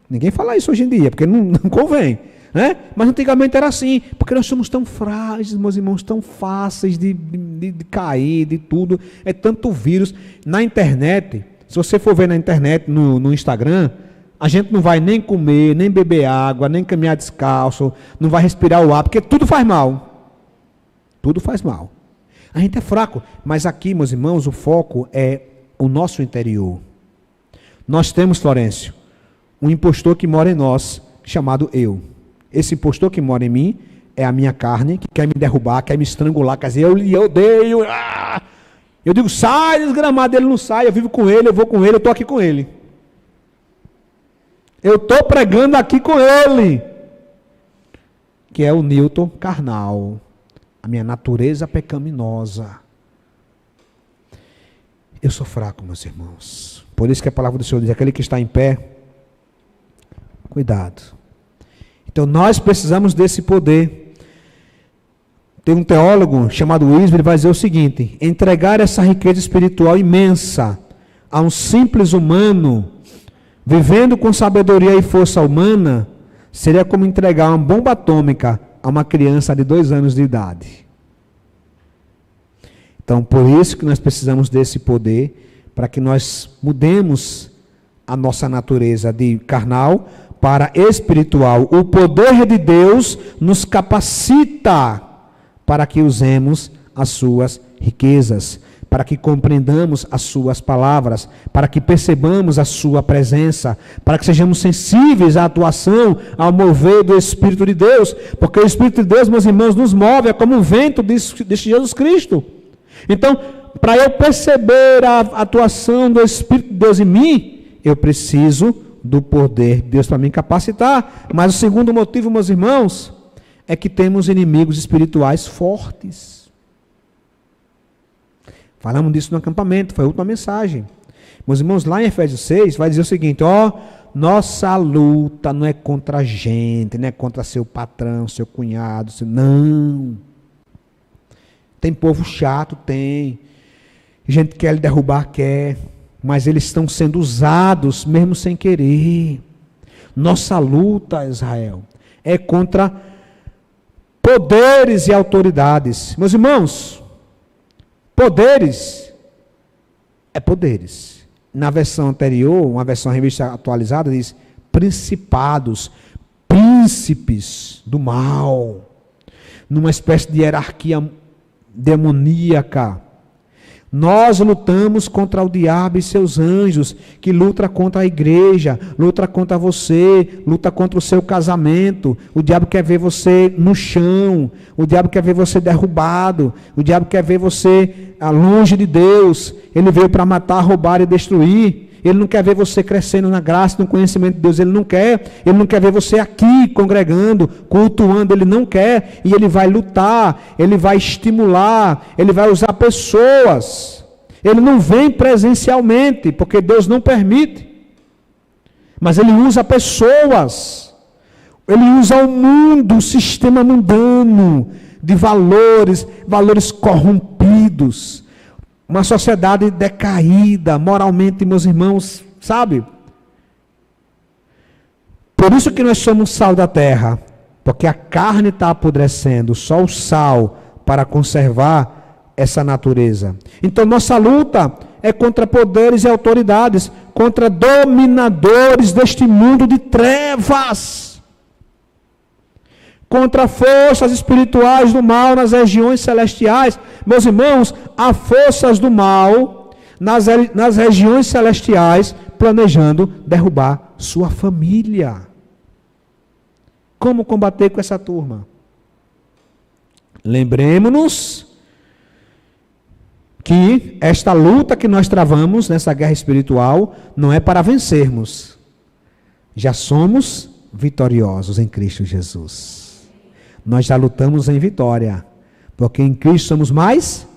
Ninguém fala isso hoje em dia, porque não convém. Né? Mas antigamente era assim, porque nós somos tão frágeis, meus irmãos, tão fáceis de cair, de tudo, é tanto vírus. Na internet, se você for ver na internet, no Instagram, a gente não vai nem comer, nem beber água, nem caminhar descalço, não vai respirar o ar, porque tudo faz mal. Tudo faz mal. A gente é fraco, mas aqui, meus irmãos, o foco é o nosso interior. Nós temos, Florencio, um impostor que mora em nós, chamado eu. Esse impostor que mora em mim é a minha carne, que quer me derrubar, quer me estrangular, quer dizer, eu lhe odeio. Eu digo, sai, desgramado, ele não sai, eu vivo com ele, eu vou com ele, eu estou aqui com ele. Eu estou pregando aqui com ele. Que é o Newton carnal, a minha natureza pecaminosa. Eu sou fraco, meus irmãos. Por isso que a palavra do Senhor diz, aquele que está em pé, cuidado. Então nós precisamos desse poder. Tem um teólogo chamado Wisby, ele vai dizer o seguinte: entregar essa riqueza espiritual imensa a um simples humano, vivendo com sabedoria e força humana, seria como entregar uma bomba atômica a uma criança de 2 anos de idade. Então, por isso que nós precisamos desse poder, para que nós mudemos a nossa natureza de carnal para espiritual. O poder de Deus nos capacita para que usemos as suas riquezas, para que compreendamos as suas palavras, para que percebamos a sua presença, para que sejamos sensíveis à atuação, ao mover do Espírito de Deus, porque o Espírito de Deus, meus irmãos, nos move, é como o vento de Jesus Cristo. Então, para eu perceber a atuação do Espírito de Deus em mim, eu preciso do poder de Deus para me capacitar. Mas o segundo motivo, meus irmãos, é que temos inimigos espirituais fortes. Falamos disso no acampamento, foi a última mensagem. Meus irmãos, lá em Efésios 6, vai dizer o seguinte, nossa luta não é contra a gente, não é contra seu patrão, seu cunhado, não. Tem povo chato, tem. Gente que quer lhe derrubar, quer. Mas eles estão sendo usados, mesmo sem querer. Nossa luta, Israel, é contra poderes e autoridades. Meus irmãos, poderes é poderes. Na versão anterior, uma versão revista atualizada, diz principados, príncipes do mal, numa espécie de hierarquia demoníaca. Nós lutamos contra o diabo e seus anjos, que luta contra a igreja, luta contra você, luta contra o seu casamento. O diabo quer ver você no chão, o diabo quer ver você derrubado, o diabo quer ver você longe de Deus. Ele veio para matar, roubar e destruir. Ele não quer ver você crescendo na graça e no conhecimento de Deus. Ele não quer ver você aqui congregando, cultuando. Ele não quer. E ele vai lutar, ele vai estimular, ele vai usar pessoas. Ele não vem presencialmente, porque Deus não permite. Mas ele usa pessoas. Ele usa o mundo, o sistema mundano de valores corrompidos. Uma sociedade decaída, moralmente, meus irmãos, sabe? Por isso que nós somos sal da terra, porque a carne está apodrecendo, só o sal para conservar essa natureza. Então, nossa luta é contra poderes e autoridades, contra dominadores deste mundo de trevas, contra forças espirituais do mal nas regiões celestiais. Meus irmãos, há forças do mal nas regiões celestiais planejando derrubar sua família. Como combater com essa turma? Lembremos-nos que esta luta que nós travamos nessa guerra espiritual não é para vencermos. Já somos vitoriosos em Cristo Jesus. Nós já lutamos em vitória, porque em Cristo somos mais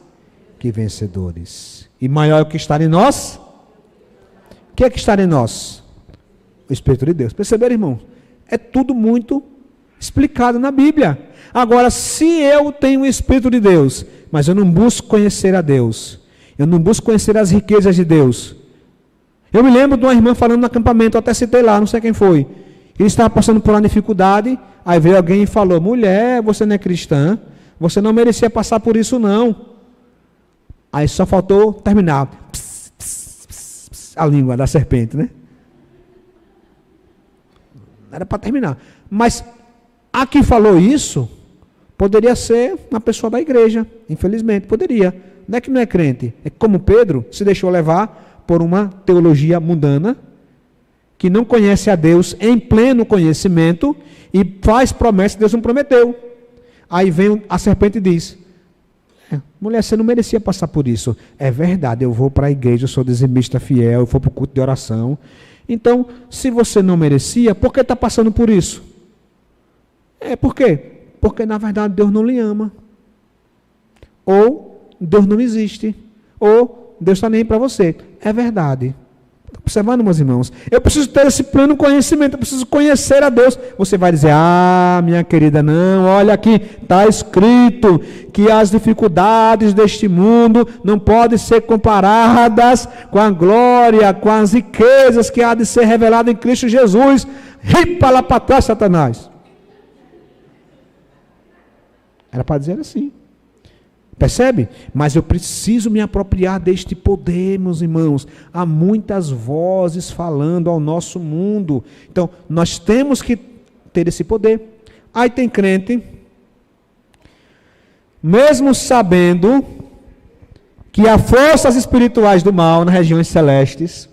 que vencedores. E maior é o que está em nós. O que é que está em nós? O Espírito de Deus. Perceberam, irmão? É tudo muito explicado na Bíblia. Agora, se eu tenho o Espírito de Deus, mas eu não busco conhecer a Deus, eu não busco conhecer as riquezas de Deus. Eu me lembro de uma irmã falando no acampamento, eu até citei lá, não sei quem foi. Ele estava passando por uma dificuldade, aí veio alguém e falou: mulher, você não é cristã, você não merecia passar por isso não. Aí só faltou terminar. Pss, pss, pss, pss, a língua da serpente, né? Era para terminar. Mas a que falou isso, poderia ser uma pessoa da igreja, infelizmente, poderia. Não é que não é crente, é que como Pedro se deixou levar por uma teologia mundana, que não conhece a Deus em pleno conhecimento e faz promessa que Deus não prometeu. Aí vem a serpente e diz: mulher, você não merecia passar por isso. É verdade, eu vou para a igreja, eu sou dizimista fiel, eu vou para o culto de oração. Então, se você não merecia, por que está passando por isso? Por quê? Porque na verdade Deus não lhe ama. Ou Deus não existe. Ou Deus está nem aí para você. É verdade. Observando, meus irmãos, eu preciso ter esse pleno conhecimento, eu preciso conhecer a Deus. Você vai dizer: minha querida, não, olha aqui, está escrito que as dificuldades deste mundo não podem ser comparadas com a glória, com as riquezas que há de ser revelada em Cristo Jesus. Ripa lá para trás, Satanás. Era para dizer assim. Percebe? Mas eu preciso me apropriar deste poder, meus irmãos. Há muitas vozes falando ao nosso mundo. Então, nós temos que ter esse poder. Aí tem crente, mesmo sabendo que há forças espirituais do mal nas regiões celestes,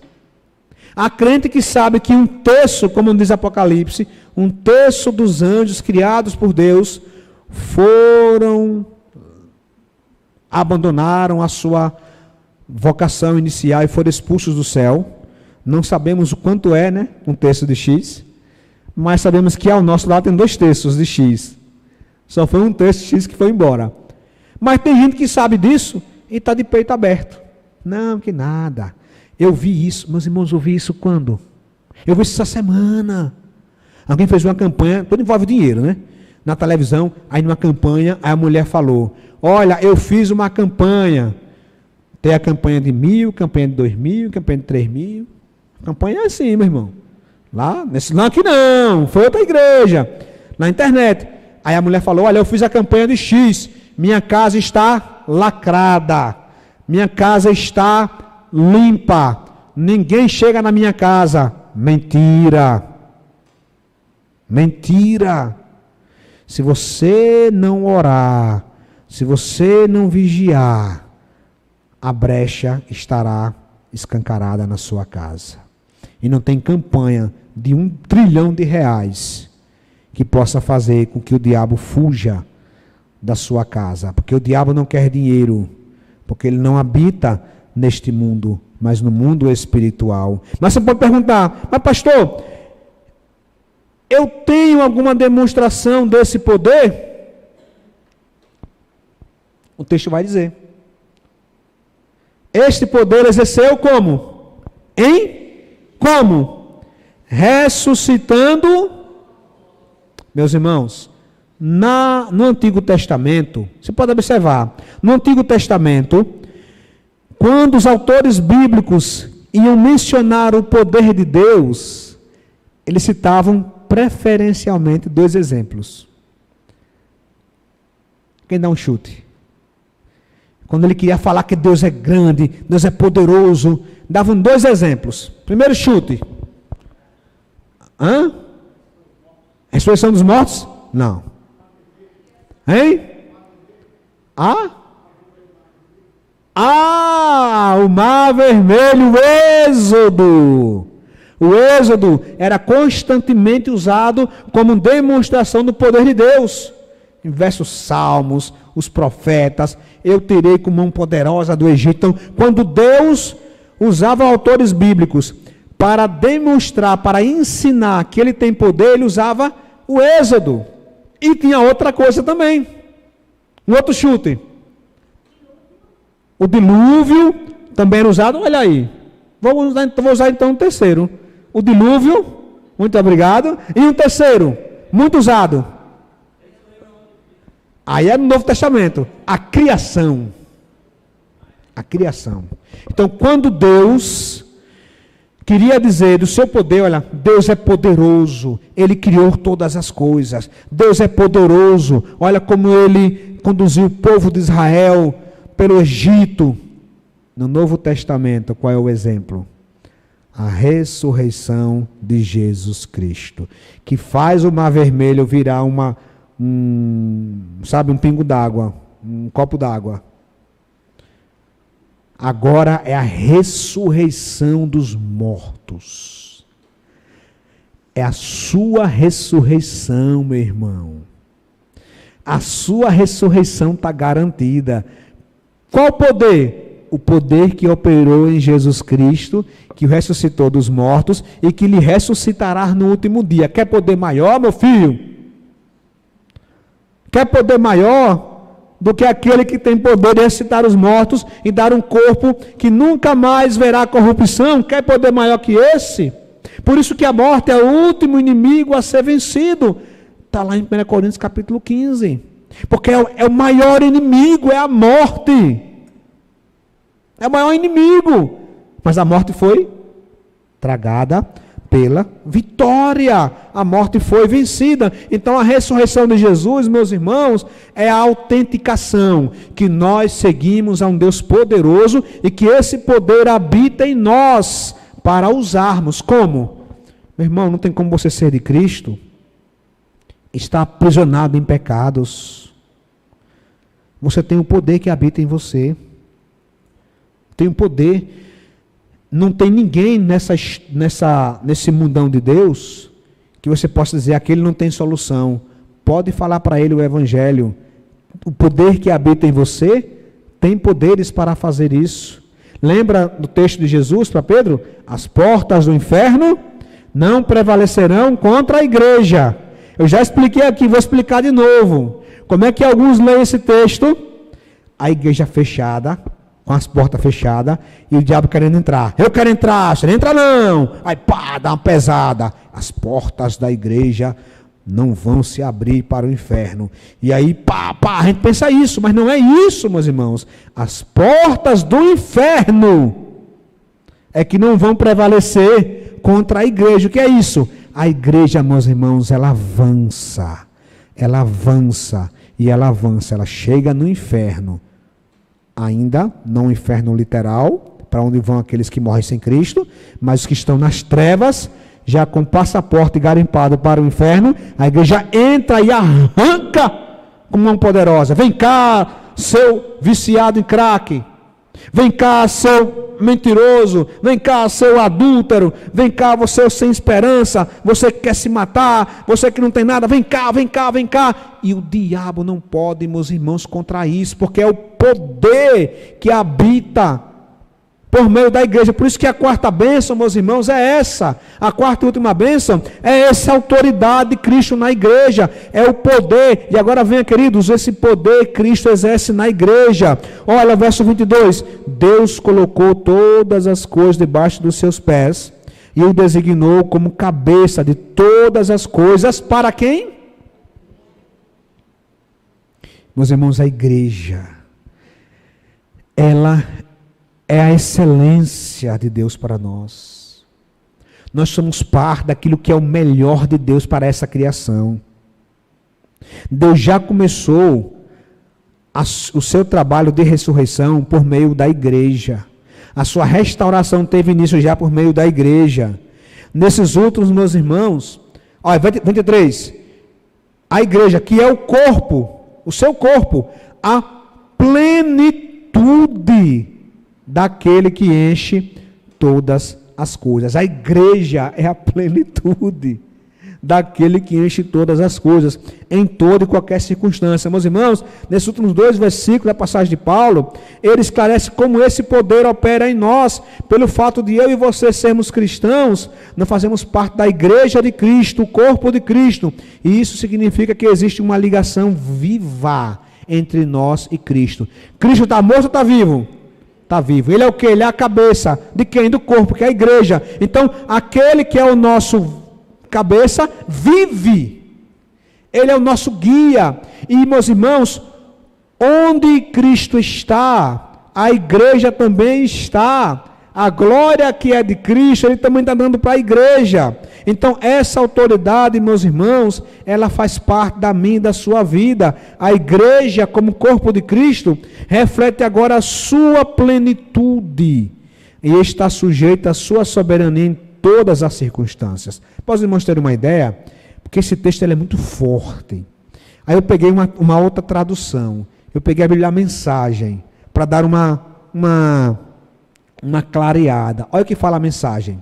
há crente que sabe que um terço, como diz Apocalipse, um terço dos anjos criados por Deus abandonaram a sua vocação inicial e foram expulsos do céu. Não sabemos o quanto é, né? Um terço de X. Mas sabemos que ao nosso lado tem 2 terços de X. Só foi um terço de X que foi embora. Mas tem gente que sabe disso e está de peito aberto. Não, que nada. Eu vi isso. Meus irmãos, eu vi isso quando? Eu vi isso essa semana. Alguém fez uma campanha, tudo envolve dinheiro, né? Na televisão, aí numa campanha, aí a mulher falou: olha, eu fiz uma campanha. Tem a campanha de 1.000, campanha de 2.000, campanha de 3.000. Campanha é assim, meu irmão. Lá, nesse não aqui não, foi outra igreja. Na internet. Aí a mulher falou, olha, eu fiz a campanha de X, minha casa está lacrada, minha casa está limpa, ninguém chega na minha casa. Mentira. Mentira. Se você não orar, se você não vigiar, a brecha estará escancarada na sua casa. E não tem campanha de R$1 trilhão que possa fazer com que o diabo fuja da sua casa. Porque o diabo não quer dinheiro, porque ele não habita neste mundo, mas no mundo espiritual. Mas você pode perguntar, mas pastor, eu tenho alguma demonstração desse poder? O texto vai dizer. Este poder exerceu como? Como? Ressuscitando. Meus irmãos, no Antigo Testamento, você pode observar, no Antigo Testamento, quando os autores bíblicos iam mencionar o poder de Deus, eles citavam preferencialmente 2 exemplos. Quem dá um chute? Quando ele queria falar que Deus é grande, Deus é poderoso, davam 2 exemplos. Primeiro chute. Ressurreição dos mortos? Não. Hein? O Mar Vermelho, o Êxodo. O Êxodo era constantemente usado como demonstração do poder de Deus. Em diversos salmos, os profetas, eu tirei com mão poderosa do Egito. Então, quando Deus usava autores bíblicos para demonstrar, para ensinar que ele tem poder, ele usava o Êxodo. E tinha outra coisa também. Um outro chute. O dilúvio também era usado. Olha aí. Vou usar então o terceiro. O dilúvio, muito obrigado. E um terceiro, muito usado. Aí é no Novo Testamento. A criação. A criação. Então, quando Deus queria dizer do seu poder, olha, Deus é poderoso, Ele criou todas as coisas, Deus é poderoso, olha como Ele conduziu o povo de Israel pelo Egito. No Novo Testamento, qual é o exemplo? A ressurreição de Jesus Cristo, que faz o Mar Vermelho virar um pingo d'água, um copo d'água. Agora é a ressurreição dos mortos. É a sua ressurreição, meu irmão. A sua ressurreição está garantida. Qual poder? O poder que operou em Jesus Cristo, que o ressuscitou dos mortos e que lhe ressuscitará no último dia. Quer poder maior, meu filho? Quer poder maior do que aquele que tem poder de ressuscitar os mortos e dar um corpo que nunca mais verá corrupção? Quer poder maior que esse? Por isso que a morte é o último inimigo a ser vencido. Está lá em 1 Coríntios capítulo 15. Porque é o maior inimigo, é a morte. É o maior inimigo. Mas a morte foi tragada pela vitória. A morte foi vencida. Então a ressurreição de Jesus, meus irmãos, é a autenticação que nós seguimos a um Deus poderoso e que esse poder habita em nós para usarmos. Como? Meu irmão, não tem como você ser de Cristo, está aprisionado em pecados. Você tem o poder que habita em você. Tem um poder. Não tem ninguém nesse mundão de Deus que você possa dizer, aquele não tem solução. Pode falar para ele o Evangelho. O poder que habita em você tem poderes para fazer isso. Lembra do texto de Jesus para Pedro? As portas do inferno não prevalecerão contra a igreja. Eu já expliquei aqui, vou explicar de novo. Como é que alguns leem esse texto? A igreja fechada, com as portas fechadas, e o diabo querendo entrar. Eu quero entrar, você não entra não. Aí pá, dá uma pesada. As portas da igreja não vão se abrir para o inferno. E aí pá, a gente pensa isso, mas não é isso, meus irmãos. As portas do inferno é que não vão prevalecer contra a igreja. O que é isso? A igreja, meus irmãos, ela avança. ela avança, e ela avança, ela chega no inferno. Ainda não o inferno literal, para onde vão aqueles que morrem sem Cristo, mas os que estão nas trevas, já com passaporte garimpado para o inferno, a igreja entra e arranca como mão poderosa. Vem cá, seu viciado em crack. Vem cá, seu mentiroso. Vem cá, seu adúltero. Vem cá, você sem esperança. Você que quer se matar. Você que não tem nada. Vem cá, vem cá, vem cá. E o diabo não pode, meus irmãos, contra isso, porque é o poder que habita por meio da igreja. Por isso que a quarta bênção, meus irmãos, é essa. A quarta e última bênção é essa autoridade de Cristo na igreja. É o poder. E agora venha, queridos, esse poder Cristo exerce na igreja. Olha, verso 22. Deus colocou todas as coisas debaixo dos seus pés e o designou como cabeça de todas as coisas. Para quem? Meus irmãos, a igreja, ela é a excelência de Deus para nós. Nós somos parte daquilo que é o melhor de Deus para essa criação. Deus já começou o seu trabalho de ressurreição por meio da igreja. A sua restauração teve início já por meio da igreja. Nesses últimos, meus irmãos, olha, 23. A igreja, que é o corpo, o seu corpo, a plenitude daquele que enche todas as coisas. A igreja é a plenitude daquele que enche todas as coisas, em toda e qualquer circunstância. Meus irmãos, nesses últimos 2 versículos da passagem de Paulo, ele esclarece como esse poder opera em nós, pelo fato de eu e você sermos cristãos, nós fazemos parte da igreja de Cristo, o corpo de Cristo, e isso significa que existe uma ligação viva entre nós e Cristo. Cristo está morto ou está vivo? Está vivo. Ele é o que? Ele é a cabeça de quem? Do corpo, que é a igreja. Então, aquele que é o nosso cabeça, vive. Ele é o nosso guia. E, meus irmãos, onde Cristo está, a igreja também está. A glória que é de Cristo, Ele também está dando para a igreja. Então, essa autoridade, meus irmãos, ela faz parte da minha e da sua vida. A igreja, como corpo de Cristo, reflete agora a sua plenitude. E está sujeita à sua soberania em todas as circunstâncias. Para os irmãos terem uma ideia, porque esse texto ele é muito forte. Aí eu peguei uma outra tradução. Eu peguei a Bíblia a Mensagem, para dar uma clareada. Olha o que fala a mensagem.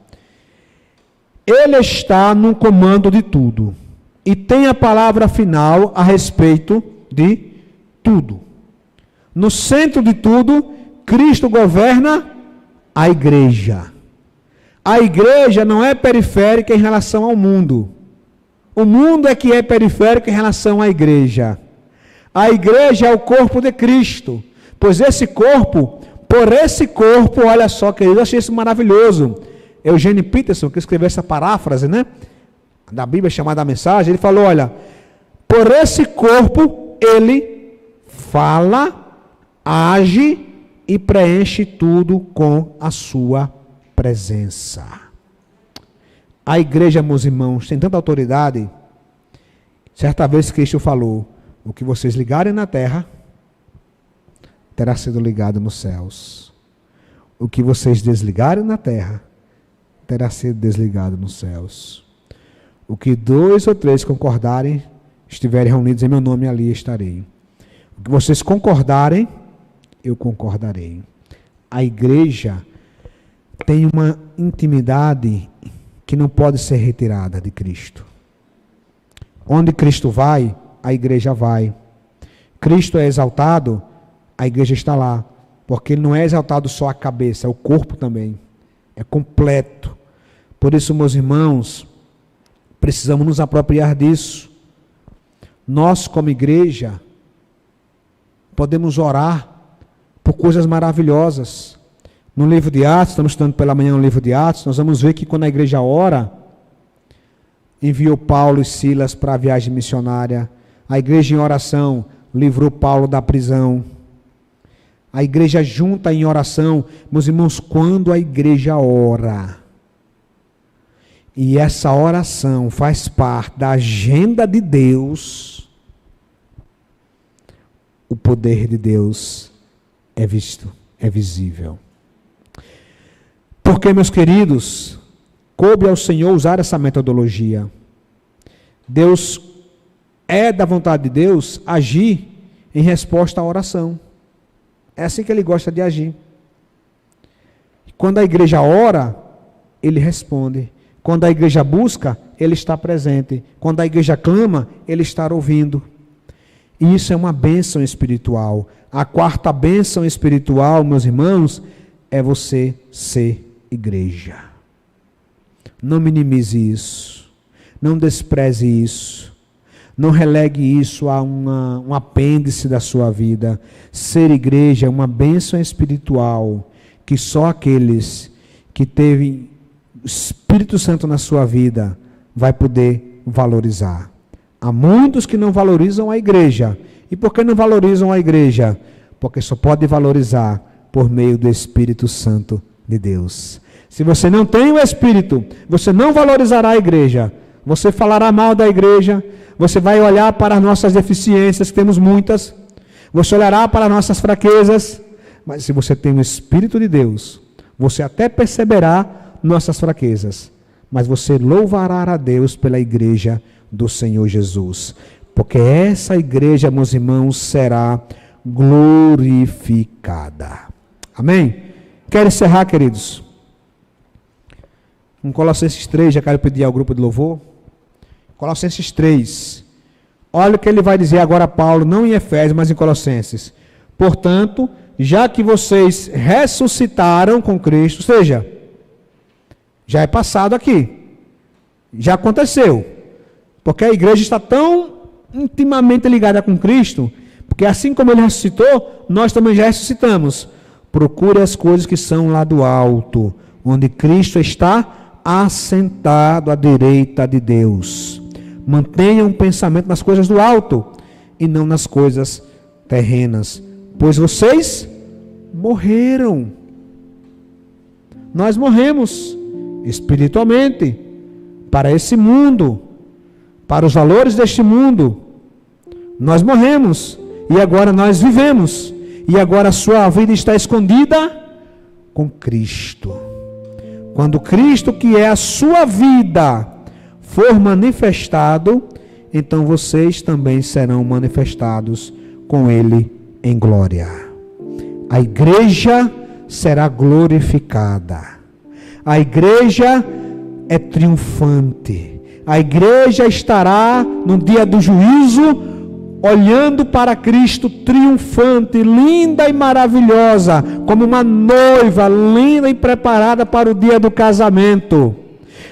Ele está no comando de tudo e tem a palavra final a respeito de tudo. No centro de tudo, Cristo governa a igreja. A igreja não é periférica em relação ao mundo. O mundo é que é periférico em relação à igreja. A igreja é o corpo de Cristo, pois esse corpo, por esse corpo, olha só, querido, eu achei isso maravilhoso. Eugene Peterson, que escreveu essa paráfrase, né, da Bíblia chamada A Mensagem, ele falou, olha, por esse corpo, ele fala, age e preenche tudo com a sua presença. A igreja, meus irmãos, tem tanta autoridade. Certa vez Cristo falou, o que vocês ligarem na terra, terá sido ligado nos céus. O que vocês desligarem na terra, terá sido desligado nos céus. O que 2 ou 3 concordarem, estiverem reunidos em meu nome, ali estarei. O que vocês concordarem, eu concordarei. A igreja tem uma intimidade que não pode ser retirada de Cristo. Onde Cristo vai, a igreja vai. Cristo é exaltado, a igreja está lá. Porque ele não é exaltado só a cabeça, é o corpo também. É completo. Por isso, meus irmãos, precisamos nos apropriar disso. Nós, como igreja, podemos orar por coisas maravilhosas. No livro de Atos, estamos estudando pela manhã no livro de Atos, nós vamos ver que quando a igreja ora, enviou Paulo e Silas para a viagem missionária. A igreja em oração livrou Paulo da prisão. A igreja junta em oração. Meus irmãos, quando a igreja ora, e essa oração faz parte da agenda de Deus, o poder de Deus é visto, é visível. Porque, meus queridos, coube ao Senhor usar essa metodologia. Deus é da vontade de Deus agir em resposta à oração. É assim que ele gosta de agir. Quando a igreja ora, ele responde. Quando a igreja busca, ele está presente. Quando a igreja clama, ele está ouvindo. E isso é uma bênção espiritual. A quarta bênção espiritual, meus irmãos, é você ser igreja. Não minimize isso. Não despreze isso. Não relegue isso a um apêndice da sua vida. Ser igreja é uma bênção espiritual que só aqueles que teve o Espírito Santo na sua vida vai poder valorizar. Há muitos que não valorizam a igreja. E por que não valorizam a igreja? Porque só pode valorizar por meio do Espírito Santo de Deus. Se você não tem o Espírito, você não valorizará a igreja. Você falará mal da igreja. Você vai olhar para as nossas deficiências, que temos muitas. Você olhará para as nossas fraquezas. Mas se você tem o Espírito de Deus, você até perceberá nossas fraquezas. Mas você louvará a Deus pela igreja do Senhor Jesus. Porque essa igreja, meus irmãos, será glorificada. Amém? Quero encerrar, queridos. Com Colossenses 3, já quero pedir ao grupo de louvor. Colossenses 3. Olha o que ele vai dizer agora, Paulo, não em Efésios, mas em Colossenses. Portanto, já que vocês ressuscitaram com Cristo, ou seja, já é passado aqui. Já aconteceu. Porque a igreja está tão intimamente ligada com Cristo, porque assim como ele ressuscitou, nós também já ressuscitamos. Procure as coisas que são lá do alto, onde Cristo está assentado à direita de Deus. Mantenha um pensamento nas coisas do alto e não nas coisas terrenas, pois vocês morreram. Nós morremos espiritualmente para esse mundo, para os valores deste mundo. Nós morremos e agora nós vivemos. E agora a sua vida está escondida com Cristo. Quando Cristo, que é a sua vida, for manifestado, então vocês também serão manifestados com Ele em glória. A igreja será glorificada. A igreja é triunfante. A igreja estará no dia do juízo, olhando para Cristo triunfante, linda e maravilhosa, como uma noiva linda e preparada para o dia do casamento.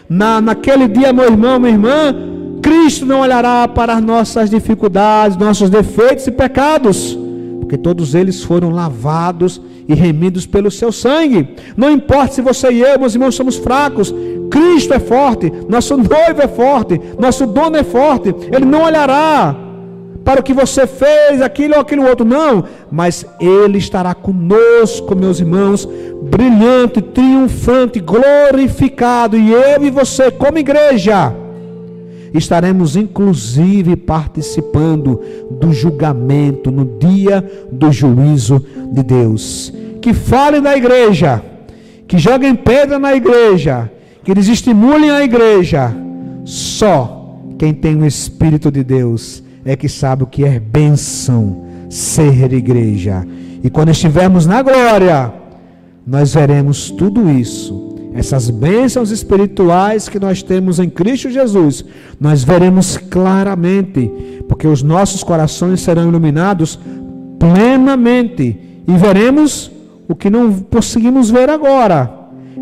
Naquele dia, meu irmão, minha irmã, Cristo não olhará para as nossas dificuldades, nossos defeitos e pecados, porque todos eles foram lavados e remidos pelo seu sangue. Não importa se você e eu, meus irmãos, somos fracos, Cristo é forte, nosso noivo é forte, nosso dono é forte. Ele não olhará para o que você fez, aquilo ou aquilo outro, não, mas Ele estará conosco, meus irmãos, brilhante, triunfante, glorificado, e eu e você, como igreja, estaremos inclusive participando do julgamento, no dia do juízo de Deus. Que falem da igreja, que joguem pedra na igreja, que desestimulem a igreja, só quem tem o Espírito de Deus é que sabe o que é bênção ser igreja. E quando estivermos na glória, nós veremos tudo isso, essas bênçãos espirituais que nós temos em Cristo Jesus, nós veremos claramente, porque os nossos corações serão iluminados plenamente, e veremos o que não conseguimos ver agora,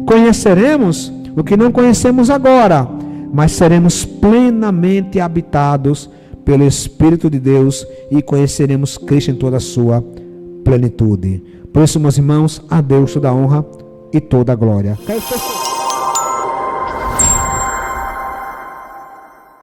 conheceremos o que não conhecemos agora, mas seremos plenamente habitados pelo Espírito de Deus e conheceremos Cristo em toda a sua plenitude. Por isso, meus irmãos, a Deus toda a honra e toda a glória.